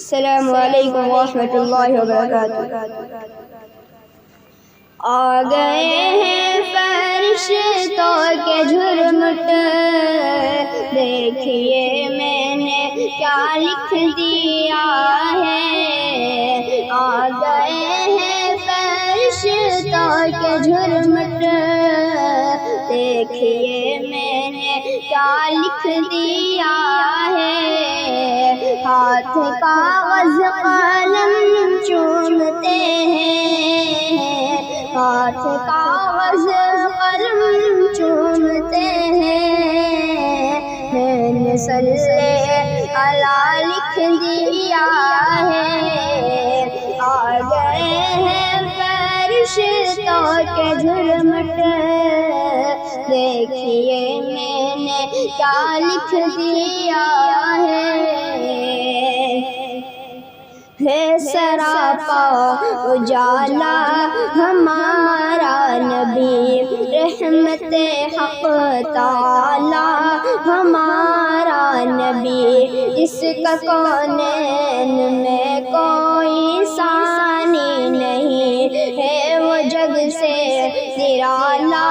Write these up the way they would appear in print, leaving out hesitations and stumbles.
السلام علیکم ورحمۃ اللہ وبرکاتہ۔ آ گئے ہیں فرشتوں کے جھرمٹ، دیکھیے میں نے کیا لکھ دیا ہے۔ آ گئے ہیں فرشتوں کے جھرمٹ، دیکھیے میں نے کیا لکھ دیا ہے۔ ہاتھ کاغذ قلم چومتے ہیں، ہاتھ کاغذ قلم چومتے ہیں، میں نے صلی علی لکھ دیا ہے۔ آ گئے ہیں فرشتوں کے جھرمٹ، دیکھیے میں نے کیا لکھ دیا ہے سراپا اجالا ہمارا نبی، رحمت حق تعالی ہمارا نبی، اس کا کونین میں کوئی ثانی نہیں ہے، وہ جگ سے نرالا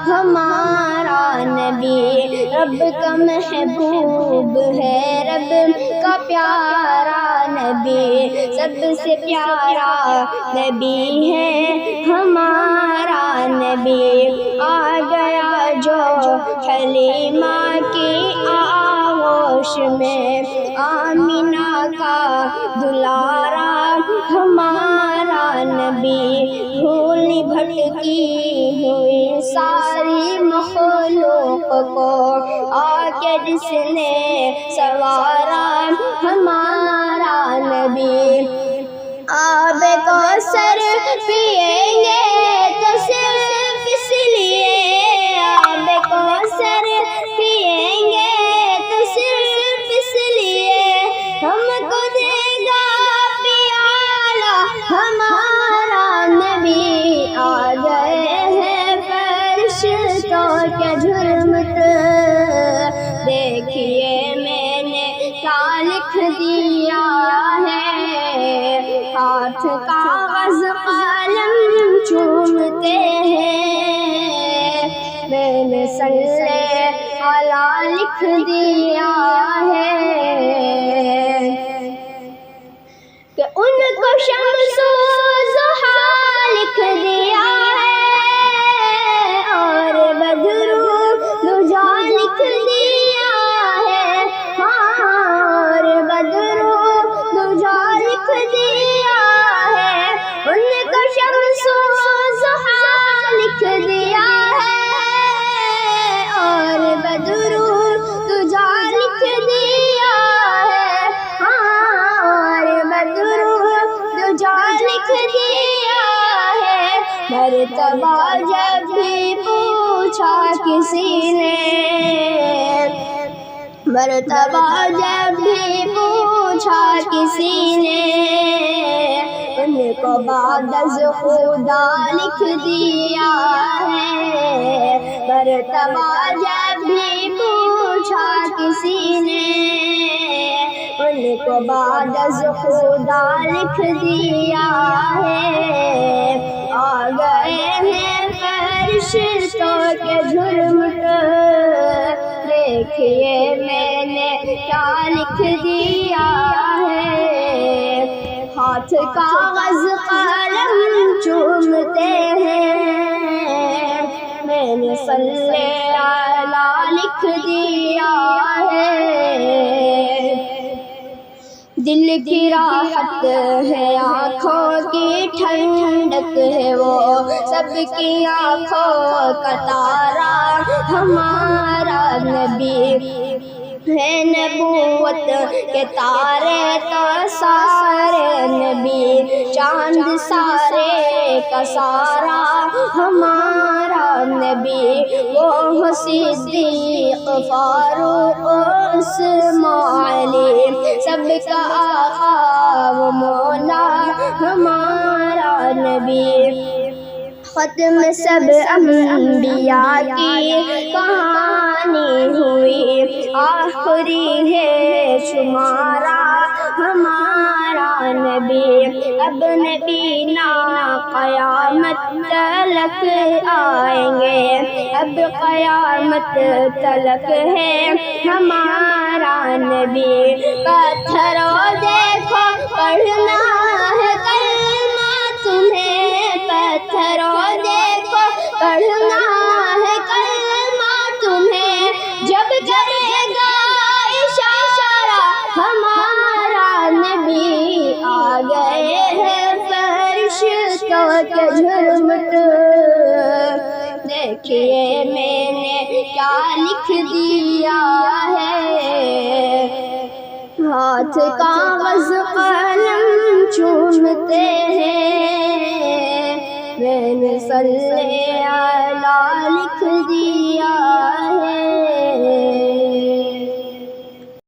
ہمارا نبی، رب کا محبوب ہے، رب کا پیارا نبی، سب سے پیارا نبی ہے ہمارا نبی۔ آ گیا جو حلیمہ کی آغوش میں، آمینہ کا دلارا ہمارا نبی، بھولی بھٹکی ہوئی ساری مخلوق کو آ کے جس نے سنوارا ہمارا نبی۔ آب کوثر پیئیں گے تو صرف اس لیے، آب کوثر پیئیں گے تو صرف اس لیے، ہم کو دے گا پیالہ ہمارا نبی۔ آ گئے ہیں فرشتوں کے جھرمٹ، دیکھیے میں نے کیا لکھ دیا ہے۔ ہاتھ کاغذ قلم چومتے ہیں، میں نے صلی علی لکھ دیا ہے کہ ان کو شمس و ضحیٰ لکھ دیا ہے، اور بدر و دجا لکھ دیا ہے، اور بدر و دجا لکھ دیا ہے، ان کو شمس و ضحیٰ لکھ دیا ہے، اور بدر و دجا لکھ دیا ہے، اور بدر و دجا لکھ دیا ہے۔ مرتبہ جب بھی پوچھا کسی نے، مرتبہ جب بھی پوچھا کسی نے، ان کو بعد از خدا لکھ دیا ہے۔ مرتبہ جب بھی پوچھا کسی نے، ان کو بعد از خدا لکھ دیا ہے۔ آ گئے ہیں فرشتوں کے جھرمٹ، دیکھیے میں نے کیا لکھ دیا ہے۔ ہاتھ کاغذ قلم چومتے ہیں، میں نے صلی علی لکھ دیا ہے۔ دل کی راحت ہے، آنکھوں کی ٹھنڈک ہے، وہ سب کی آنکھوں کا تارا ہمارا نبی ہے۔ نبوت کے تارے تو سارے نبی، چاند سارے کا سارا ہمارا نبی، وہ صدیق فاروق عثمان علی، سب کا آقا و مولا ہمارا نبی۔ ختم سب انبیاء کی کہانی ہوئی، آخری ہے شمارا ہمارا نبی اب نبی نا قیامت تلک آئیں گے، اب قیامت تلک ہے ہمارا نبی۔ پتھروں دیکھو پڑھنا ہے کلمہ تمہیں، پتھروں دیکھو پڑھنا ہے کلمہ تمہیں، جب کرے گا اشارہ ہمارا نبی آ گئے ہیں فرشتوں کے جھرمٹ۔ دیکھیے میں نے کیا لکھ دیا ہے، ہاتھ کاغذ قلم چومتے ہیں، میں نے صلی اللہ لکھ دیا